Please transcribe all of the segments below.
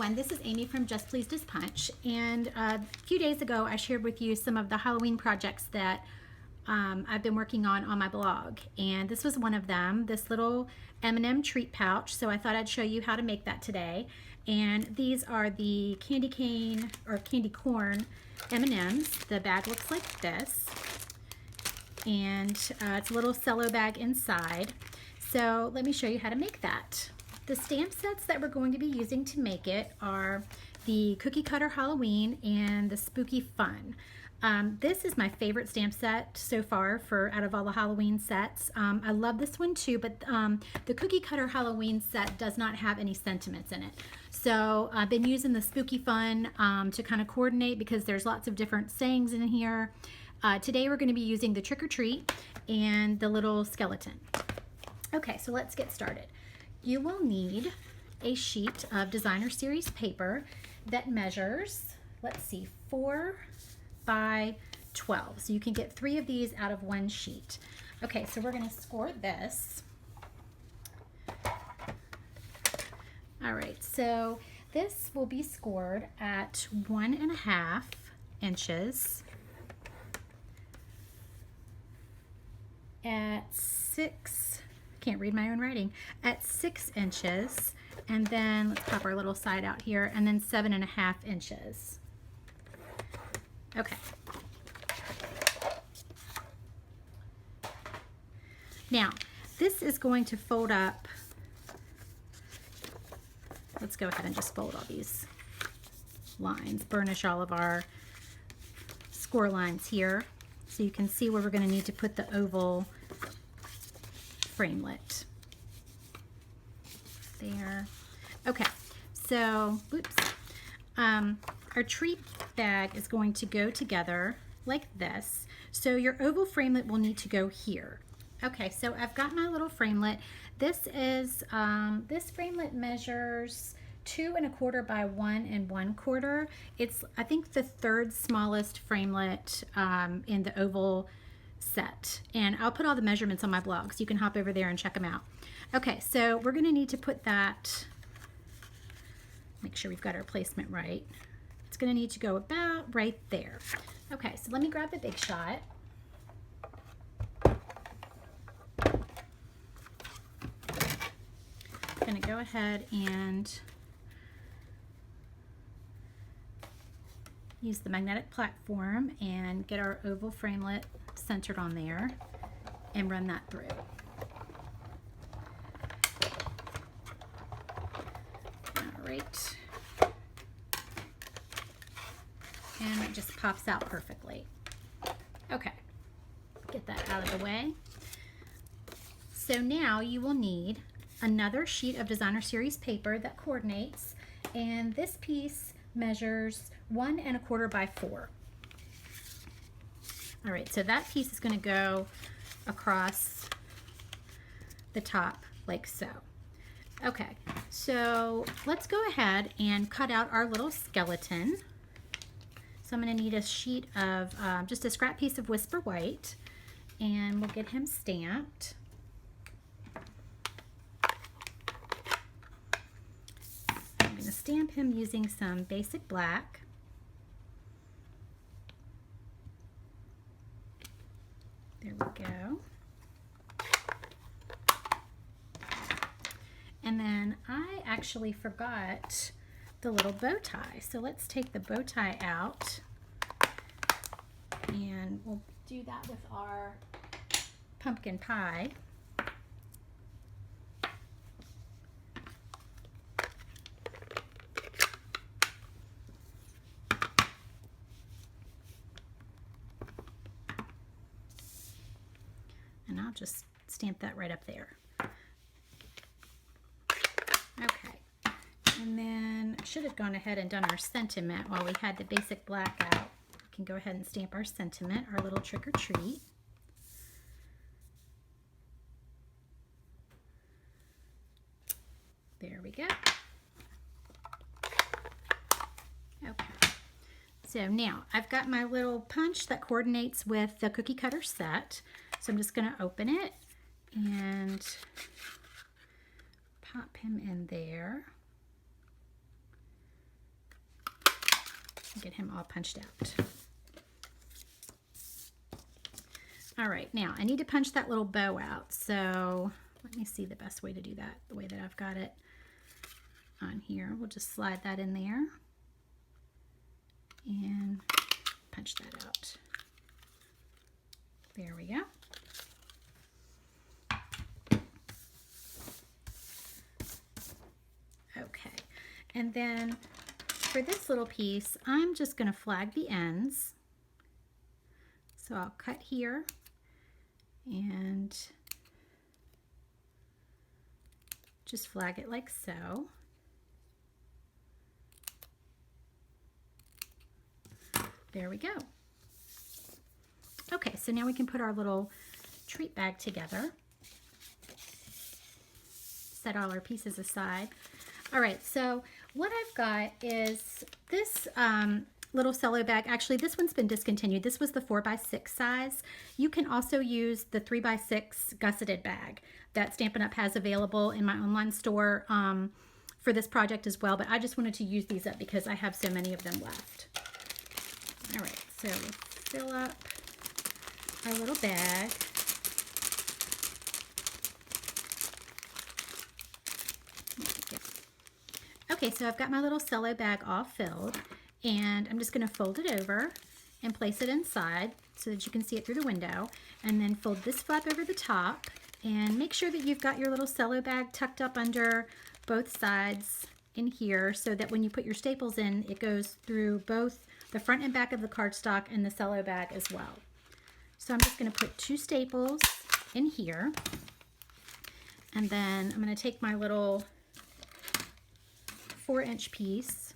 everyone, this is Amy from Just Pleased as Punch, and a few days ago I shared with you some of the Halloween projects that I've been working on my blog, and this was one of them, this little M&M treat pouch. So I thought I'd show you how to make that today. And these are the candy cane or candy corn M&Ms. The bag looks like this, and it's a little cello bag inside. So let me show you how to make that. The stamp sets that we're going to be using to make it are the Cookie Cutter Halloween and the Spooky Fun. This is my favorite stamp set so far out of all the Halloween sets. I love this one too, but the Cookie Cutter Halloween set does not have any sentiments in it. So I've been using the Spooky Fun to kind of coordinate because there's lots of different sayings in here. Today we're going to be using the Trick or Treat and the little skeleton. Okay, so let's get started. You will need a sheet of designer series paper that measures, let's see, 4 by 12. So you can get 3 of these out of one sheet. Okay, so we're going to score this. All right, so this will be scored at 1.5 inches, at 6, can't read my own writing, at 6 inches, and then let's pop our little side out here, and then 7.5 inches. Okay. Now, this is going to fold up. Let's go ahead and just fold all these lines, burnish all of our score lines here, so you can see where we're going to need to put the oval framelit. There. Okay, so, oops. Our treat bag is going to go together like this. So your oval framelit will need to go here. Okay, so I've got my little framelit. This is, this framelit measures 2 1/4 by 1 1/4. It's, I think, the 3rd smallest framelit in the oval set. And I'll put all the measurements on my blog, so you can hop over there and check them out. Okay, so we're gonna need to put that, make sure we've got our placement right. It's gonna need to go about right there. Okay, so let me grab the big shot. I'm gonna go ahead and use the magnetic platform and get our oval framelit centered on there and run that through. All right. And it just pops out perfectly. Okay, get that out of the way. So now you will need another sheet of designer series paper that coordinates, and this piece measures 1 1/4 by 4. All right, so that piece is going to go across the top like so. Okay, so let's go ahead and cut out our little skeleton. So I'm going to need a sheet of just a scrap piece of Whisper White, and we'll get him stamped. I'm going to stamp him using some basic black. There we go. And then I actually forgot the little bow tie. So let's take the bow tie out, and we'll do that with our pumpkin pie. And I'll just stamp that right up there. Okay, and then I should have gone ahead and done our sentiment while we had the basic black out. We can go ahead and stamp our sentiment, our little trick or treat. There we go. Okay, so now I've got my little punch that coordinates with the cookie cutter set. So I'm just going to open it and pop him in there. Get him all punched out. All right, now I need to punch that little bow out. So let me see the best way to do that, the way that I've got it on here. We'll just slide that in there and punch that out. There we go. Okay, and then for this little piece, I'm just going to flag the ends. So I'll cut here and just flag it like so. There we go. Okay, so now we can put our little treat bag together. Set all our pieces aside. All right, so what I've got is this little cello bag. Actually, this one's been discontinued. This was the 4x6 size. You can also use the 3x6 gusseted bag that Stampin' Up! Has available in my online store for this project as well, but I just wanted to use these up because I have so many of them left. All right, so we'll fill up our little bag. Okay, so I've got my little cello bag all filled, and I'm just going to fold it over and place it inside so that you can see it through the window, and then fold this flap over the top, and make sure that you've got your little cello bag tucked up under both sides in here so that when you put your staples in, it goes through both the front and back of the cardstock and the cello bag as well. So I'm just going to put 2 staples in here, and then I'm going to take my little 4-inch piece,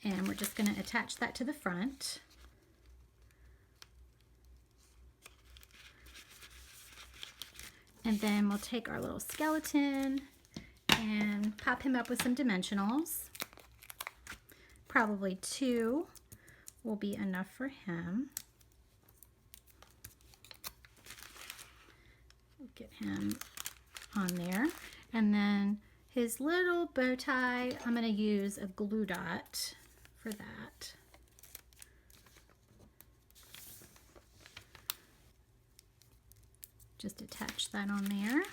and we're just going to attach that to the front. And then we'll take our little skeleton and pop him up with some dimensionals. Probably 2 will be enough for him. We'll get him on there. And then his little bow tie, I'm going to use a glue dot for that. Just attach that on there.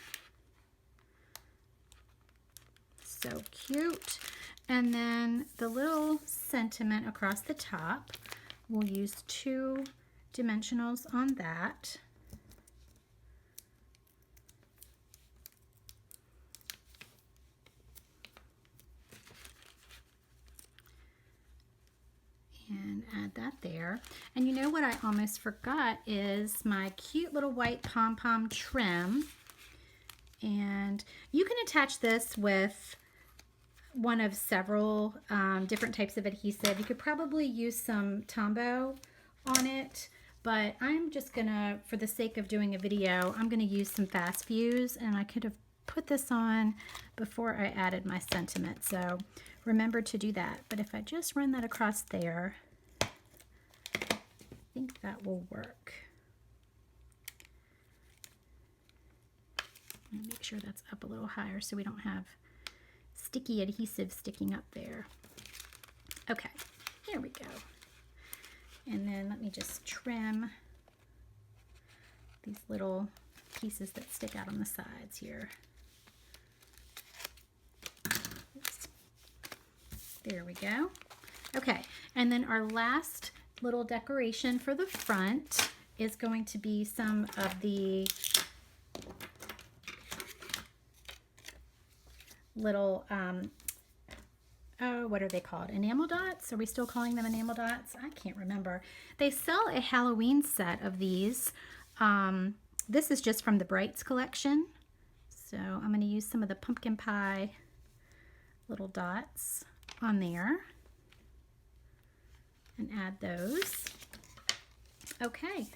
So cute. And then the little sentiment across the top, we'll use 2 dimensionals on that. And add that there. And you know what I almost forgot is my cute little white pom-pom trim. And you can attach this with one of several different types of adhesive. You could probably use some Tombow on it, but I'm just gonna, for the sake of doing a video, I'm gonna use some Fast Fuse, and I could have put this on before I added my sentiment, so remember to do that. But if I just run that across there, I think that will work. Make sure that's up a little higher so we don't have sticky adhesive sticking up there. Okay, here we go. And then let me just trim these little pieces that stick out on the sides here. Oops. There we go. Okay, and then our last little decoration for the front is going to be some of the little, oh, what are they called? Enamel dots? Are we still calling them enamel dots? I can't remember. They sell a Halloween set of these. This is just from the Brights collection. So I'm going to use some of the pumpkin pie little dots on there and add those. Okay.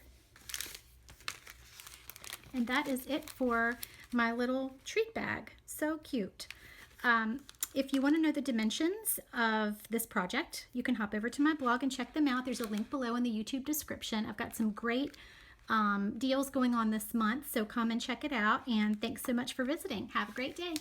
And that is it for my little treat bag. So cute. If you want to know the dimensions of this project, you can hop over to my blog and check them out. There's a link below in the YouTube description. I've got some great deals going on this month, so come and check it out. And thanks so much for visiting. Have a great day.